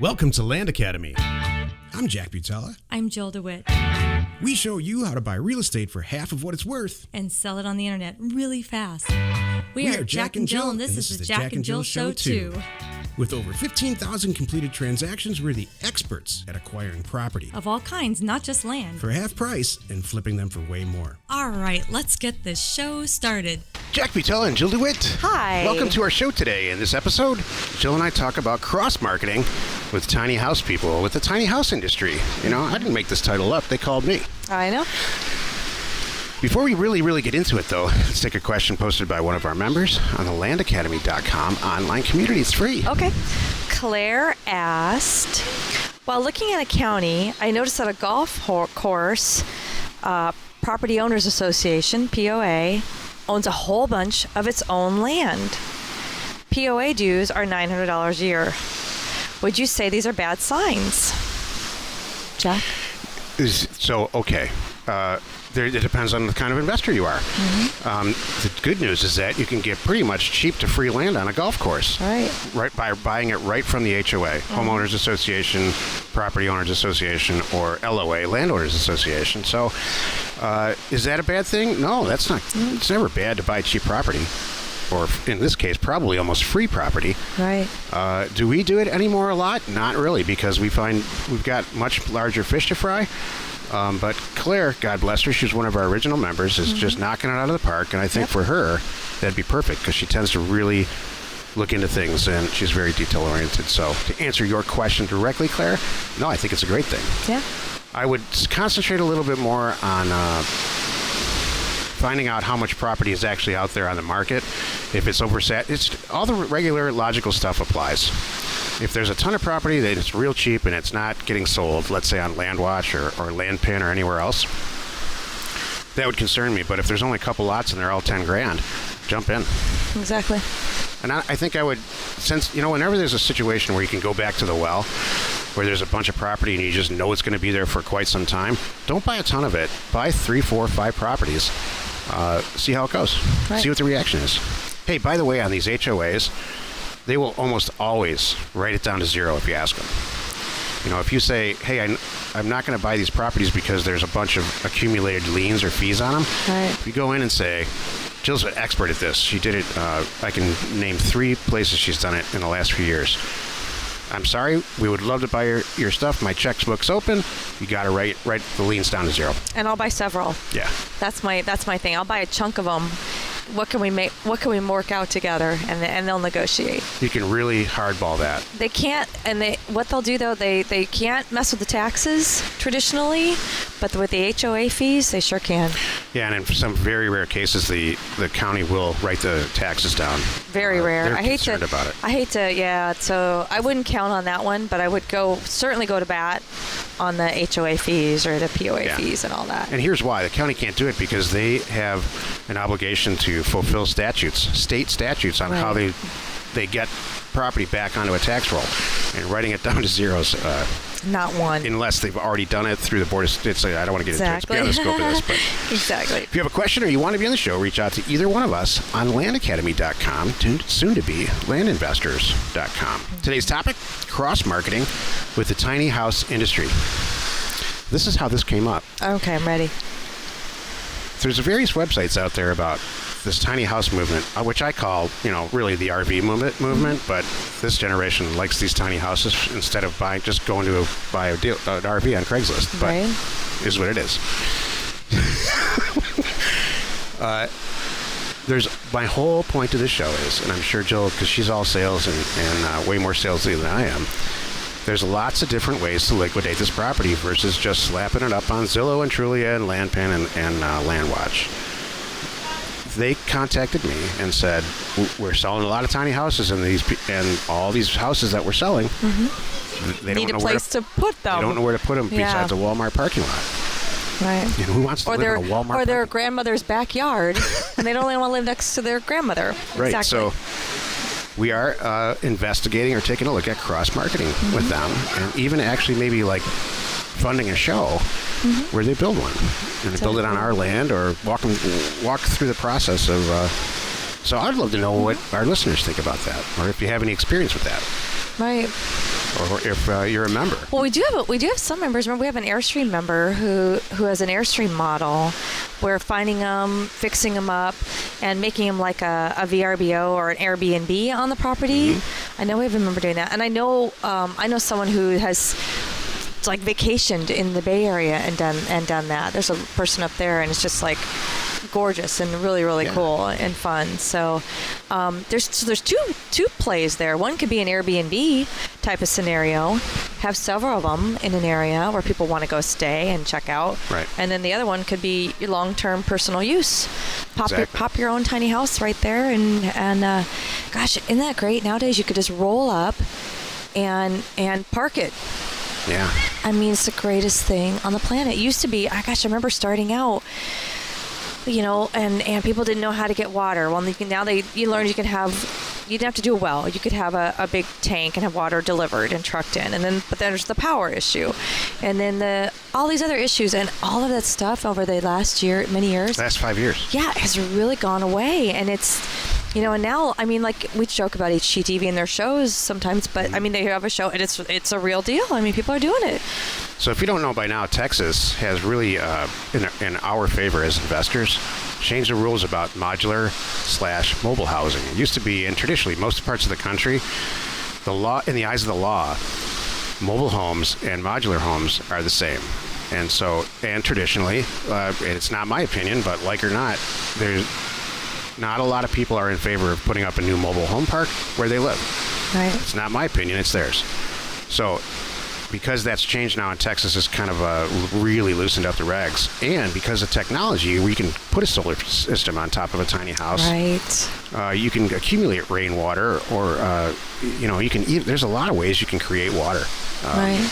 Welcome to Land Academy. I'm Jack Butella. I'm Jill DeWitt. We show you how to buy real estate for half of what it's worth. And sell it on the internet really fast. We are Jack and Jill, and this is the Jack and Jill Show too. With over 15,000 completed transactions, we're the experts at acquiring property. Of all kinds, not just land. For half price and flipping them for way more. All right, let's get this show started. Jack Butella and Jill DeWitt. Hi. Welcome to our show today. In this episode, Jill and I talk about cross-marketing with tiny house people, with the tiny house industry. You know, I didn't make this title up. They called me. I know. Before we really get into it, though, let's take a question posted by one of our members on the landacademy.com online community. It's free. Okay. Claire asked, while looking at a county, I noticed that a golf course, Property Owners Association, POA, owns a whole bunch of its own land. POA dues are $900 a year. Would you say these are bad signs? Jack? Okay. It depends on the kind of investor you are. Mm-hmm. The good news is that you can get pretty much cheap to free land on a golf course. Right by buying it right from the HOA, Homeowners Association, Property Owners Association, or LOA, Landowners Association. So is that a bad thing? No, that's not. Mm-hmm. It's never bad to buy cheap property. Or in this case, probably almost free property. Right. Do we do it anymore a lot? Not really, because we find we've got much larger fish to fry. But Claire, God bless her, she's one of our original members, is just knocking it out of the park. And I think for her, that'd be perfect because she tends to really look into things and she's very detail-oriented. So to answer your question directly, Claire, no, I think it's a great thing. Yeah. I would concentrate a little bit more on finding out how much property is actually out there on the market. If it's oversat, it's all the regular logical stuff applies. If there's a ton of property that it's real cheap and it's not getting sold, let's say on LandWatch or LandPin or anywhere else, that would concern me. But if there's only a couple lots and they're all 10 grand, jump in. Exactly. And I think I would, since, whenever there's a situation where you can go back to the well, where there's a bunch of property and you just know it's going to be there for quite some time, don't buy a ton of it. Buy 3, 4, 5 properties. See how it goes. Right. See what the reaction is. Hey, by the way, on these HOAs, they will almost always write it down to zero if you ask them. If you say, hey, I'm not going to buy these properties because there's a bunch of accumulated liens or fees on them. Right. If you go in and say, Jill's an expert at this. She did it. I can name 3 places she's done it in the last few years. I'm sorry, we would love to buy your stuff. My checkbook's open. You got to write the liens down to zero. And I'll buy several. Yeah. That's my thing. I'll buy a chunk of them. What can we make? What can we work out together? And they'll negotiate. You can really hardball that. They can't, and what they'll do though, they can't mess with the taxes traditionally, but with the HOA fees, they sure can. Yeah, and in some very rare cases, the county will write the taxes down. Very rare. They're concerned about it. I hate to. Yeah. So I wouldn't count on that one, but I would certainly go to bat on the HOA fees or the POA fees and all that. And here's why. The county can't do it because they have an obligation to fulfill state statutes on how they get property back onto a tax roll. And writing it down to zeros. Not one. Unless they've already done it through the board of states. I don't want to get into it. It's beyond the scope of this. But exactly. If you have a question or you want to be on the show, reach out to either one of us on landacademy.com, soon to be landinvestors.com. Today's topic, cross-marketing with the tiny house industry. This is how this came up. Okay, I'm ready. There's various websites out there about this tiny house movement, which I call, really the RV movement, but this generation likes these tiny houses instead of buy an RV on Craigslist. But is what it is. My whole point of this show is, and I'm sure Jill, because she's all sales and way more salesy than I am, there's lots of different ways to liquidate this property versus just slapping it up on Zillow and Trulia and LandPin and LandWatch. They contacted me and said, we're selling a lot of tiny houses, and all these houses that we're selling, they don't need know a place to put them. They don't know where to put them besides a Walmart parking lot. Right. Who wants to live in a Walmart? Or their grandmother's backyard, and they don't want to live next to their grandmother. Right. Exactly. So we are investigating or taking a look at cross-marketing with them, and even actually maybe like funding a show where they build one. And they build it on our land or walk through the process of... So I'd love to know what our listeners think about that, or if you have any experience with that. Right. or if you're a member. Well, we do have some members. Remember, we have an Airstream member who has an Airstream model. We're finding them, fixing them up, and making them like a VRBO or an Airbnb on the property. I know we have a member doing that, and I know someone who has like vacationed in the Bay Area and done that. There's a person up there, and it's just like gorgeous and really cool and fun. So there's two plays there. One could be an Airbnb type of scenario, have several of them in an area where people want to go stay and check out. Right. And then the other one could be your long-term personal use. Pop your own tiny house right there, and gosh, isn't that great? Nowadays you could just roll up and park it. Yeah. I mean, it's the greatest thing on the planet. It used to be, I remember starting out, and people didn't know how to get water. Well, you learned you didn't have to do a well. You could have a big tank and have water delivered and trucked in. But then there's the power issue. And then all these other issues, and all of that stuff over the last many years. Last 5 years. Yeah, has really gone away. And it's, and now, I mean, like, we joke about HGTV and their shows sometimes, but I mean, they have a show and it's a real deal. I mean, people are doing it. So if you don't know by now, Texas has really, in our favor as investors, changed the rules about modular/mobile housing. It used to be, and traditionally, most parts of the country, the law, in the eyes of the law, mobile homes and modular homes are the same. And traditionally, it's not my opinion, but like or not, there's not a lot of people are in favor of putting up a new mobile home park where they live. Right. It's not my opinion, it's theirs. So because that's changed now, and Texas has kind of really loosened up the regs, and because of technology, we can put a solar system on top of a tiny house. Right. You can accumulate rainwater, or you can. There's a lot of ways you can create water. Right.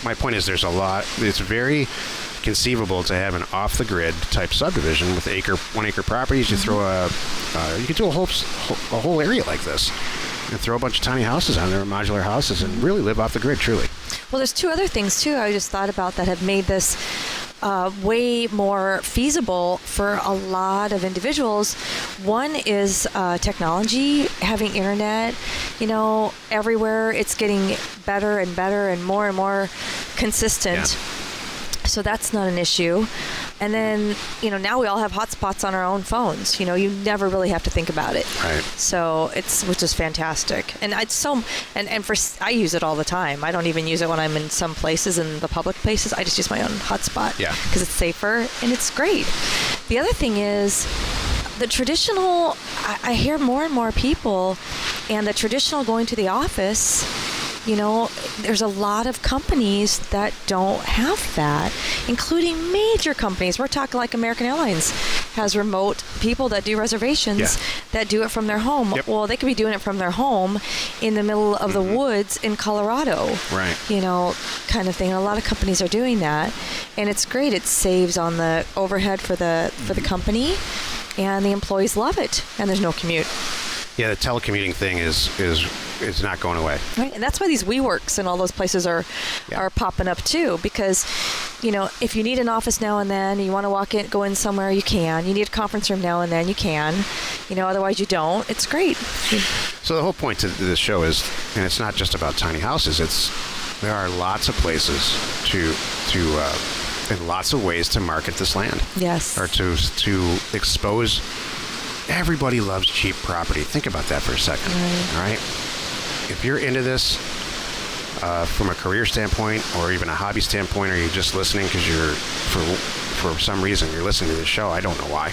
My point is, there's a lot. It's very conceivable to have an off-the-grid type subdivision with 1 acre properties. You throw you could do a whole area like this, and throw a bunch of tiny houses on there, modular houses, and really live off the grid, truly. Well, there's two other things, too, I just thought about that have made this way more feasible for a lot of individuals. One is technology, having internet, everywhere. It's getting better and better and more consistent. Yeah. So that's not an issue. And then, now we all have hotspots on our own phones. You never really have to think about it. Right. So which is fantastic. And I use it all the time. I don't even use it when I'm in some places, in the public places. I just use my own hotspot. Yeah. Because it's safer and it's great. The other thing is the traditional, I hear more and more people, and the traditional going to the office, there's a lot of companies that don't have that, including major companies. We're talking like American Airlines has remote people that do reservations that do it from their home. Yep. Well, they could be doing it from their home in the middle of the woods in Colorado. Right. Kind of thing. And a lot of companies are doing that, and it's great. It saves on the overhead for the company, and the employees love it. And there's no commute. Yeah, the telecommuting thing is not going away. Right, and that's why these WeWorks and all those places are popping up too. Because, if you need an office now and then, you want to go in somewhere, you can. You need a conference room now and then, you can. Otherwise you don't. It's great. So the whole point to this show is, and it's not just about tiny houses. There are lots of places and lots of ways to market this land. Yes. Or to expose. Everybody loves cheap property. Think about that for a second. Right. All right? If you're into this from a career standpoint, or even a hobby standpoint, or you're just listening because for some reason you're listening to this show, I don't know why.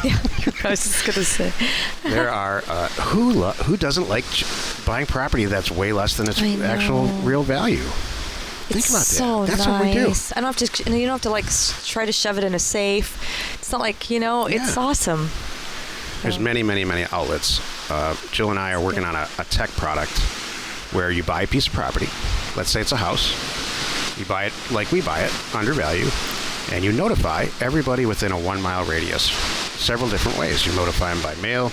Yeah, I was just going to say. There are who doesn't like buying property that's way less than its actual real value? Think about so that. That's nice. what we do. I don't have to. You don't have to try to shove it in a safe. It's not like It's awesome. There's many outlets. Jill and I are working on a tech product where you buy a piece of property. Let's say it's a house. You buy it like we buy it, under value, and you notify everybody within a 1 mile radius. Several different ways. You notify them by mail.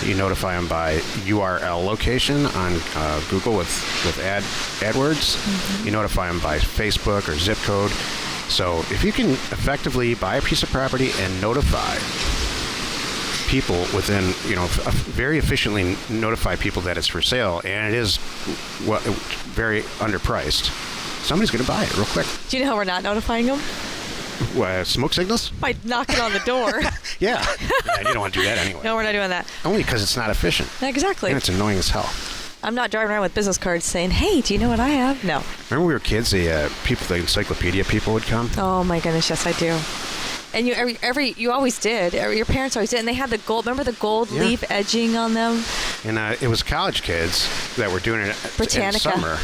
You notify them by URL location on Google with AdWords. Mm-hmm. You notify them by Facebook or zip code. So if you can effectively buy a piece of property and notify people within, very efficiently notify people that it's for sale, and it is very underpriced, somebody's going to buy it real quick. Do you know how we're not notifying them? Smoke signals? By knocking on the door. Yeah. You don't want to do that anyway. No, we're not doing that. Only because it's not efficient. Exactly. And it's annoying as hell. I'm not driving around with business cards saying, hey, do you know what I have? No. Remember when we were kids, the encyclopedia people would come? Oh, my goodness, yes, I do. And you always did. Your parents always did. And they had the gold, remember the gold leaf edging on them? And it was college kids that were doing it Britannica. in summer.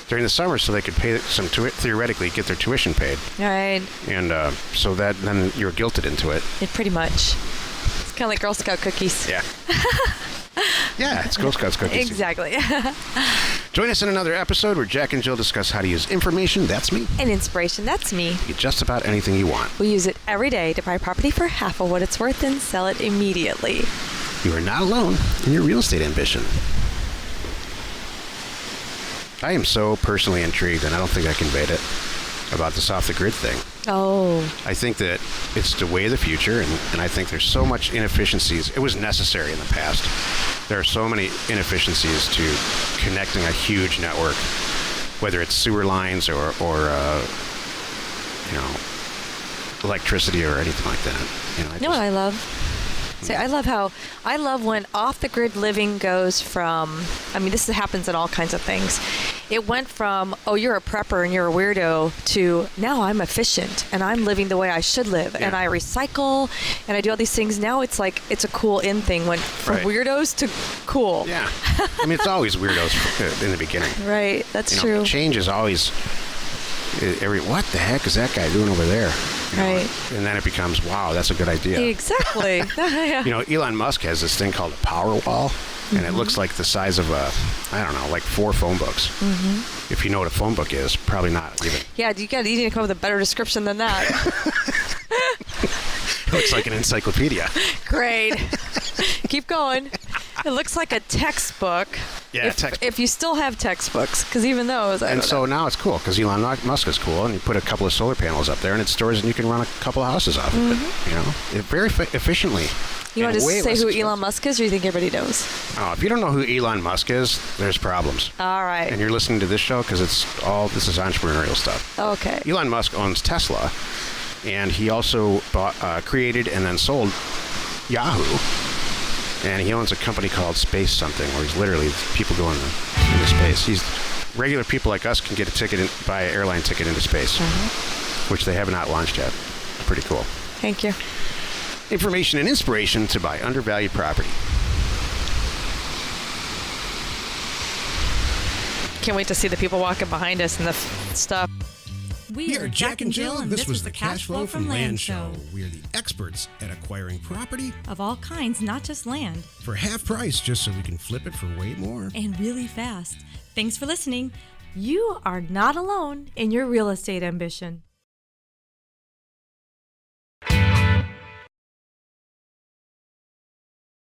During the summer, so they could pay theoretically get their tuition paid. Right. And so that then you were guilted into it. Yeah, pretty much. It's kind of like Girl Scout cookies. Yeah. Yeah, it's Girl Scouts cookies. Exactly. Join us in another episode where Jack and Jill discuss how to use information, that's me, And inspiration, that's me. to get just about anything you want. We use it every day to buy property for half of what it's worth and sell it immediately. You are not alone in your real estate ambition. I am so personally intrigued, and I don't think I conveyed it, about this off-the-grid thing. Oh. I think that it's the way of the future, and I think there's so much inefficiencies. It was necessary in the past. There are so many inefficiencies to connecting a huge network, whether it's sewer lines or electricity or anything like that. You know what I love? See, I love when off-the-grid living goes from, this happens in all kinds of things. It went from, oh, you're a prepper and you're a weirdo, to now I'm efficient and I'm living the way I should live, and I recycle and I do all these things. Now it's like, it's a cool in thing, went from weirdos to cool. Yeah. It's always weirdos in the beginning. Right, that's true. Change is always, what the heck is that guy doing over there? Right. And then it becomes, wow, that's a good idea. Exactly. Elon Musk has this thing called a power wall, and it looks like the size of like 4 phone books. Mm-hmm. If you know what a phone book is, probably not even. Yeah, you need to come up with a better description than that. It looks like an encyclopedia. Great. Keep going. It looks like a textbook. Yeah, if you still have textbooks, because even those, I don't know. Now it's cool because Elon Musk is cool, and you put a couple of solar panels up there, and it stores, and you can run a couple of houses off of it. Very efficiently. You want to say who Elon Musk is, or you think everybody knows? Oh, if you don't know who Elon Musk is, there's problems. All right. And you're listening to this show because this is entrepreneurial stuff. Okay. Elon Musk owns Tesla, and he also created and then sold Yahoo. And he owns a company called Space Something, where he's literally people go into space. Regular people like us can get a ticket, buy an airline ticket into space, which they have not launched yet. Pretty cool. Thank you. Information and inspiration to buy undervalued property. Can't wait to see the people walking behind us and the stuff. We are Jack and Jill, and this was the Cash Flow from Land Show. We are the experts at acquiring property Of all kinds, not just land. for half price, just so we can flip it for way more. And really fast. Thanks for listening. You are not alone in your real estate ambition.